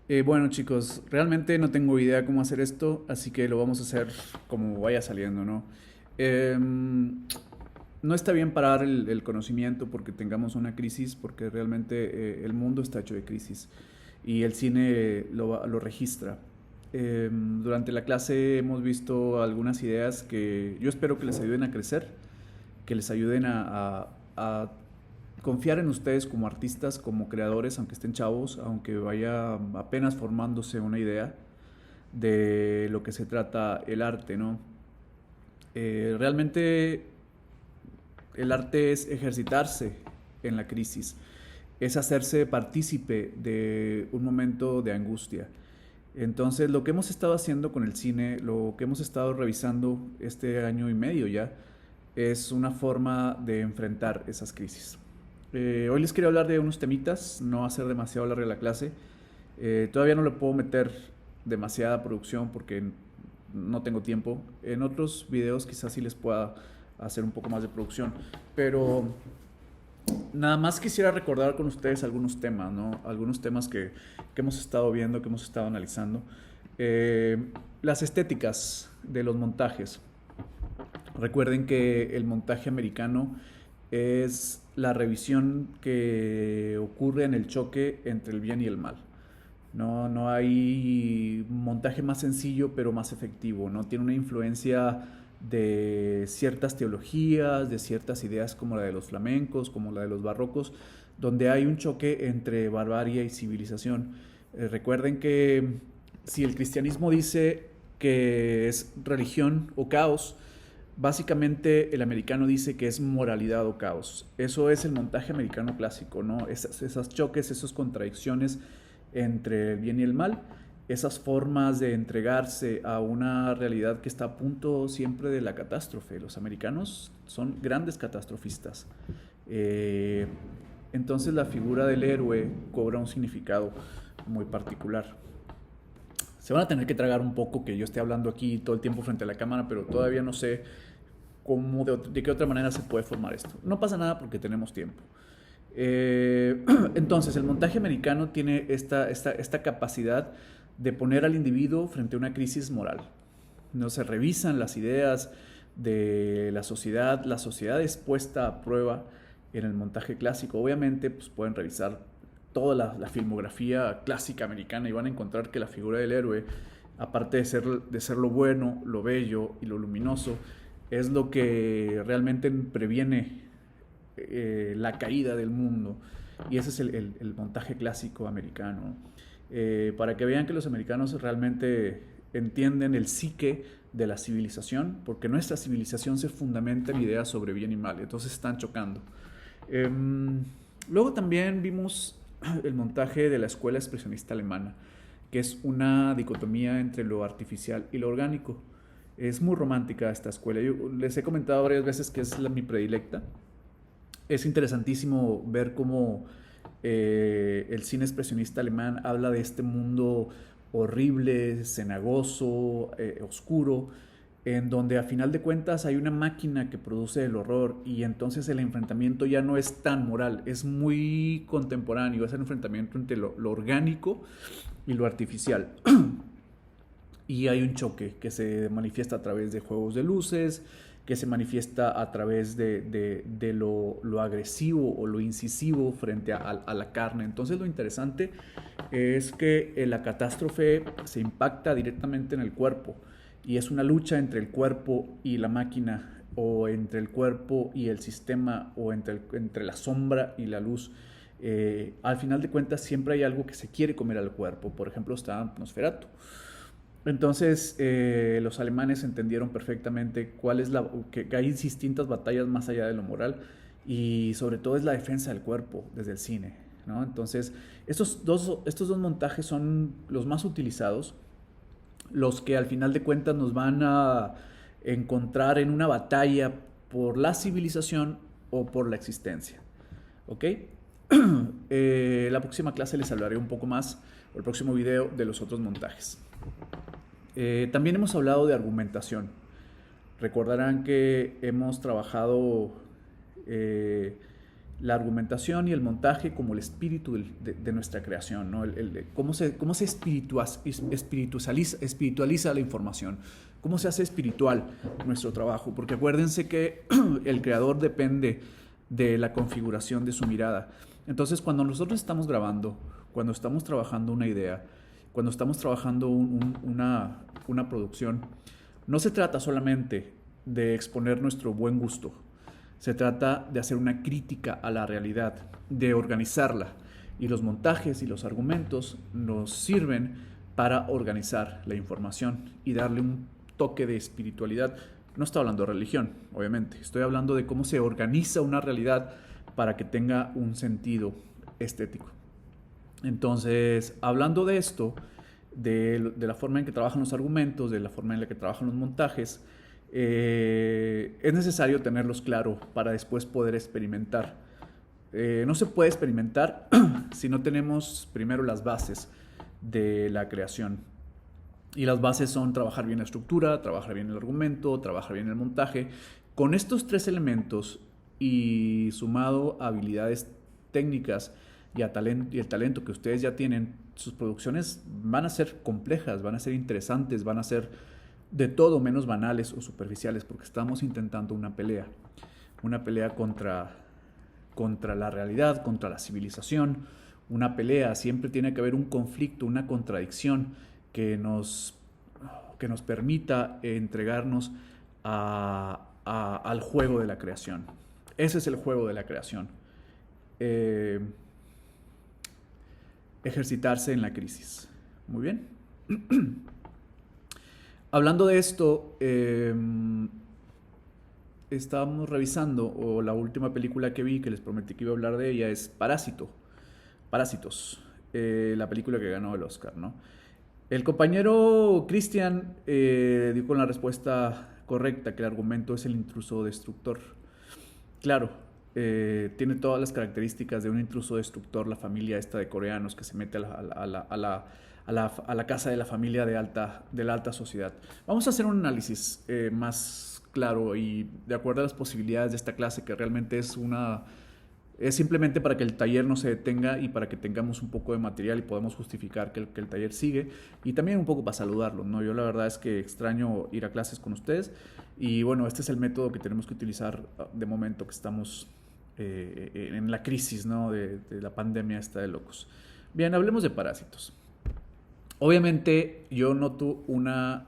Bueno chicos, realmente no tengo idea cómo hacer esto, así que lo vamos a hacer como vaya saliendo, ¿no? No está bien parar el conocimiento porque tengamos una crisis, porque realmente el mundo está hecho de crisis y el cine lo registra. Durante la clase hemos visto algunas ideas que yo espero que les ayuden a crecer, que les ayuden a confiar en ustedes como artistas, como creadores, aunque estén chavos, aunque vaya apenas formándose una idea de lo que se trata el arte, ¿no? Realmente el arte es ejercitarse en la crisis, es hacerse partícipe de un momento de angustia. Entonces, lo que hemos estado haciendo con el cine, lo que hemos estado revisando este año y medio ya, es una forma de enfrentar esas crisis. Hoy les quiero hablar de unos temitas, no va a ser demasiado larga la clase. Todavía no le puedo meter demasiada producción porque no tengo tiempo. En otros videos quizás sí les pueda hacer un poco más de producción. Pero nada más quisiera recordar con ustedes algunos temas, ¿no? Algunos temas que hemos estado viendo, que hemos estado analizando. Las estéticas de los montajes. Recuerden que el montaje americano es la revisión que ocurre en el choque entre el bien y el mal. No hay montaje más sencillo pero más efectivo, ¿no? Tiene una influencia de ciertas teologías, de ciertas ideas como la de los flamencos, como la de los barrocos, donde hay un choque entre barbarie y civilización. Recuerden que si el cristianismo dice que es religión o caos, básicamente el americano dice que es moralidad o caos. Eso es el montaje americano clásico, ¿no? Esas choques, esas contradicciones entre el bien y el mal, esas formas de entregarse a una realidad que está a punto siempre de la catástrofe. Los americanos son grandes catastrofistas. Eh, entonces la figura del héroe cobra un significado muy particular. Se van a tener que tragar un poco que yo esté hablando aquí todo el tiempo frente a la cámara, pero todavía no sé cómo, de qué otra manera se puede formar esto. No pasa nada porque tenemos tiempo. Entonces, el montaje americano tiene esta capacidad de poner al individuo frente a una crisis moral. No se revisan las ideas de la sociedad es puesta a prueba en el montaje clásico. Obviamente, pues pueden revisar toda la filmografía clásica americana y van a encontrar que la figura del héroe, aparte de ser lo bueno, lo bello y lo luminoso, es lo que realmente previene la caída del mundo. Y ese es el montaje clásico americano. Para que vean que los americanos realmente entienden el psique de la civilización, porque nuestra civilización se fundamenta en ideas sobre bien y mal, entonces están chocando. Eh, Luego también vimos el montaje de la escuela expresionista alemana, que es una dicotomía entre lo artificial y lo orgánico. Es muy romántica esta escuela. Yo les he comentado varias veces que es mi predilecta. Es interesantísimo ver cómo el cine expresionista alemán habla de este mundo horrible, cenagoso, oscuro, en donde a final de cuentas hay una máquina que produce el horror y entonces el enfrentamiento ya no es tan moral, es muy contemporáneo, es el enfrentamiento entre lo orgánico y lo artificial. Y hay un choque que se manifiesta a través de juegos de luces, que se manifiesta a través de lo agresivo o lo incisivo frente a la carne. Entonces lo interesante es que la catástrofe se impacta directamente en el cuerpo y es una lucha entre el cuerpo y la máquina o entre el cuerpo y el sistema o entre la sombra y la luz. Al final de cuentas siempre hay algo que se quiere comer al cuerpo. Por ejemplo está Nosferatu. Entonces los alemanes entendieron perfectamente cuál es que hay distintas batallas más allá de lo moral y sobre todo es la defensa del cuerpo desde el cine, ¿no? Entonces estos dos montajes son los más utilizados, los que al final de cuentas nos van a encontrar en una batalla por la civilización o por la existencia, ¿ok? La próxima clase les hablaré un poco más, o el próximo video, de los otros montajes. También hemos hablado de argumentación. Recordarán que hemos trabajado eh, la argumentación y el montaje como el espíritu de nuestra creación, ¿no? Cómo se espiritualiza la información, cómo se hace espiritual nuestro trabajo, porque acuérdense que el creador depende de la configuración de su mirada. Entonces, cuando nosotros estamos grabando, cuando estamos trabajando una idea, cuando estamos trabajando una producción, no se trata solamente de exponer nuestro buen gusto. Se trata de hacer una crítica a la realidad, de organizarla. Y los montajes y los argumentos nos sirven para organizar la información y darle un toque de espiritualidad. No estoy hablando de religión, obviamente. Estoy hablando de cómo se organiza una realidad para que tenga un sentido estético. Entonces, hablando de esto, de la forma en que trabajan los argumentos, de la forma en la que trabajan los montajes, es necesario tenerlos claro para después poder experimentar. No se puede experimentar si no tenemos primero las bases de la creación. Y las bases son trabajar bien la estructura, trabajar bien el argumento, trabajar bien el montaje. Con estos tres elementos y sumado a habilidades técnicas y el talento que ustedes ya tienen, sus producciones van a ser complejas, van a ser interesantes, van a ser de todo menos banales o superficiales, porque estamos intentando una pelea contra la realidad, contra la civilización, una pelea. Siempre tiene que haber un conflicto, una contradicción que nos permita entregarnos al juego de la creación. Ese es el juego de la creación. Ejercitarse en la crisis. Muy bien. Hablando de esto, estábamos revisando, o la última película que vi, que les prometí que iba a hablar de ella, es Parásitos, la película que ganó el Oscar, ¿no? El compañero Cristian dio con la respuesta correcta, que el argumento es el intruso destructor. Claro, tiene todas las características de un intruso destructor, la familia esta de coreanos que se mete a la casa de la familia de la alta sociedad. Vamos a hacer un análisis más claro y de acuerdo a las posibilidades de esta clase, que realmente es simplemente para que el taller no se detenga y para que tengamos un poco de material y podamos justificar que el taller sigue, y también un poco para saludarlos, ¿no? Yo la verdad es que extraño ir a clases con ustedes y bueno, este es el método que tenemos que utilizar de momento que estamos en la crisis, ¿no? de la pandemia esta de locos. Bien, hablemos de Parásitos. Obviamente yo noto una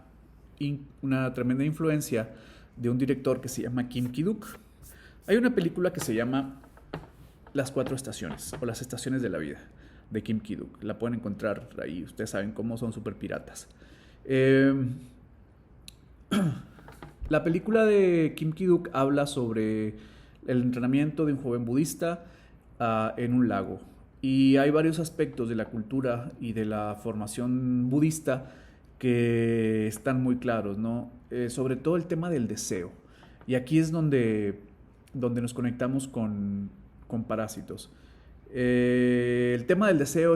tremenda influencia de un director que se llama Kim Ki-duk. Hay una película que se llama Las Cuatro Estaciones o Las Estaciones de la Vida, de Kim Ki-duk. La pueden encontrar ahí, ustedes saben cómo son súper piratas. La película de Kim Ki-duk habla sobre el entrenamiento de un joven budista en un lago. Y hay varios aspectos de la cultura y de la formación budista que están muy claros, ¿no? Sobre todo el tema del deseo. Y aquí es donde nos conectamos con Parásitos. El tema del deseo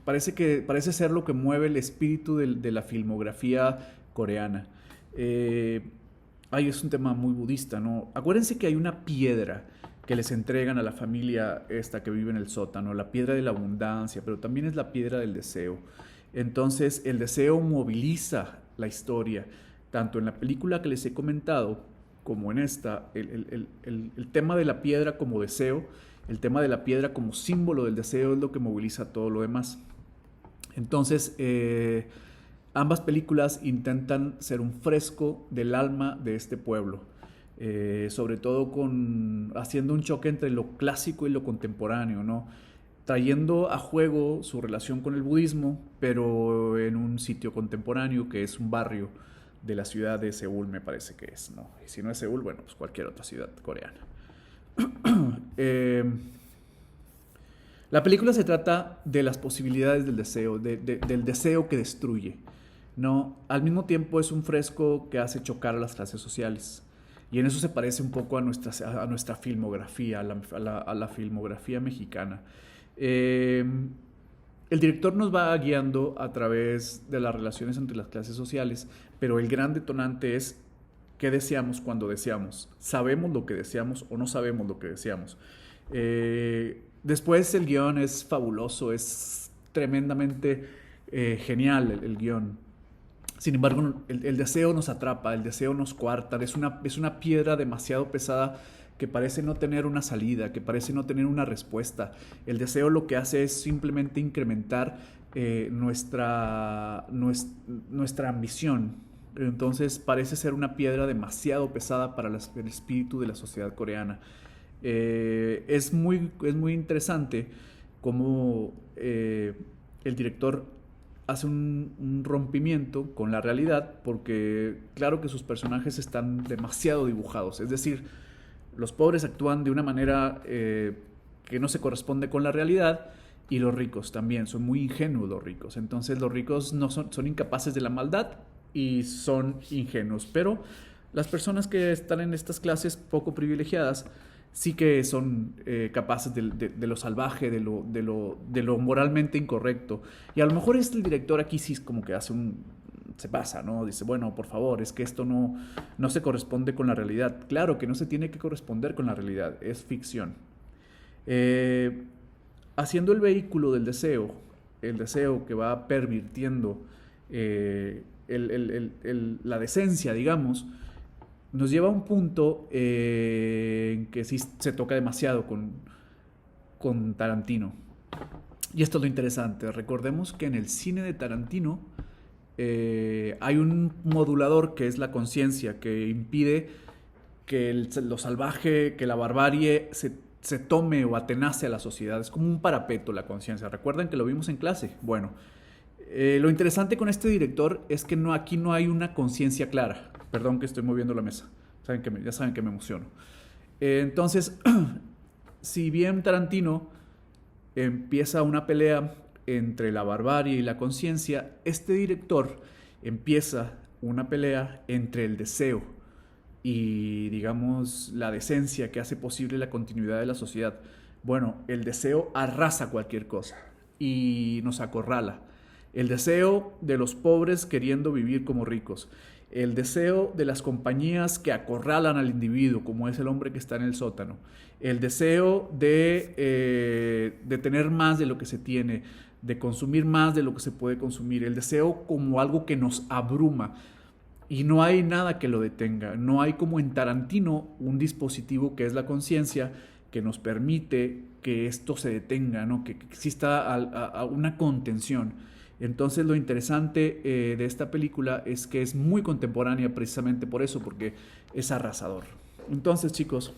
parece ser lo que mueve el espíritu de la filmografía coreana. Es un tema muy budista, ¿no? Acuérdense que hay una piedra que les entregan a la familia esta que vive en el sótano, la piedra de la abundancia, pero también es la piedra del deseo. Entonces el deseo moviliza la historia, tanto en la película que les he comentado como en esta. El tema de la piedra como deseo, el tema de la piedra como símbolo del deseo es lo que moviliza todo lo demás. Entonces ambas películas intentan ser un fresco del alma de este pueblo. Sobre todo haciendo un choque entre lo clásico y lo contemporáneo, ¿no? Trayendo a juego su relación con el budismo, pero en un sitio contemporáneo que es un barrio de la ciudad de Seúl, me parece que es, ¿no? Y si no es Seúl, bueno, pues cualquier otra ciudad coreana. La película se trata de las posibilidades del deseo, del deseo que destruye, ¿no? Al mismo tiempo es un fresco que hace chocar a las clases sociales. Y en eso se parece un poco a nuestra filmografía, a la filmografía mexicana. El director nos va guiando a través de las relaciones entre las clases sociales, pero el gran detonante es ¿Qué deseamos cuando deseamos? ¿Sabemos lo que deseamos o no sabemos lo que deseamos? Después el guión es fabuloso, es tremendamente genial el guión. Sin embargo, el deseo nos atrapa, el deseo nos coarta, es una piedra demasiado pesada que parece no tener una salida, que parece no tener una respuesta. El deseo lo que hace es simplemente incrementar nuestra ambición. Entonces parece ser una piedra demasiado pesada para el espíritu de la sociedad coreana. Es muy interesante cómo el director hace un rompimiento con la realidad, porque claro que sus personajes están demasiado dibujados, es decir, los pobres actúan de una manera que no se corresponde con la realidad, y los ricos también, son muy ingenuos los ricos. Entonces los ricos no son incapaces de la maldad y son ingenuos, pero las personas que están en estas clases poco privilegiadas sí que son capaces de lo salvaje, de lo moralmente incorrecto. Y a lo mejor el director aquí sí es como que se pasa, ¿no? Dice, bueno, por favor, es que esto no se corresponde con la realidad. Claro que no se tiene que corresponder con la realidad, es ficción. Haciendo el vehículo del deseo, el deseo que va pervirtiendo la decencia, digamos, nos lleva a un punto en que sí se toca demasiado con Tarantino. Y esto es lo interesante. Recordemos que en el cine de Tarantino hay un modulador que es la conciencia, que impide que lo salvaje, que la barbarie se tome o atenace a la sociedad. Es como un parapeto la conciencia. ¿Recuerdan que lo vimos en clase? Bueno, lo interesante con este director es que aquí no hay una conciencia clara. Perdón que estoy moviendo la mesa. Ya saben que me emociono. Entonces, si bien Tarantino empieza una pelea entre la barbarie y la conciencia, este director empieza una pelea entre el deseo y, digamos, la decencia que hace posible la continuidad de la sociedad. Bueno, el deseo arrasa cualquier cosa y nos acorrala. El deseo de los pobres queriendo vivir como ricos. El deseo de las compañías que acorralan al individuo, como es el hombre que está en el sótano. El deseo de tener más de lo que se tiene, de consumir más de lo que se puede consumir. El deseo como algo que nos abruma. Y no hay nada que lo detenga. No hay, como en Tarantino, un dispositivo que es la conciencia que nos permite que esto se detenga, ¿no? Que exista a una contención. Entonces lo interesante de esta película es que es muy contemporánea precisamente por eso, porque es arrasador. Entonces, chicos,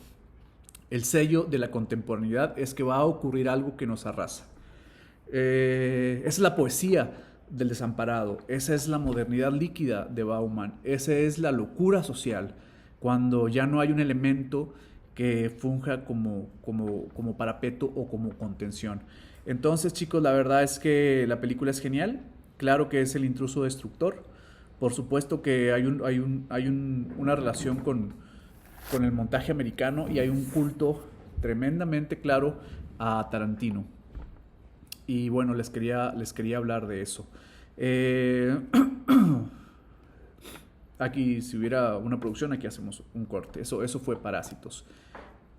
el sello de la contemporaneidad es que va a ocurrir algo que nos arrasa. Es la poesía del desamparado, esa es la modernidad líquida de Bauman, esa es la locura social, cuando ya no hay un elemento que funja como parapeto o como contención. Entonces, chicos, la verdad es que la película es genial. Claro que es el intruso destructor. Por supuesto que hay una relación con el montaje americano, y hay un culto tremendamente claro a Tarantino. Y bueno, les quería hablar de eso. Aquí, si hubiera una producción, aquí hacemos un corte. Eso fue Parásitos.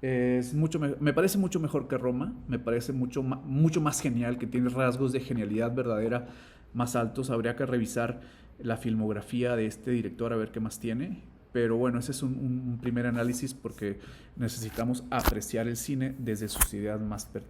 Me parece mucho mejor que Roma, me parece mucho más genial, que tiene rasgos de genialidad verdadera más altos. Habría que revisar la filmografía de este director a ver qué más tiene, pero bueno, ese es un primer análisis, porque necesitamos apreciar el cine desde sus ideas más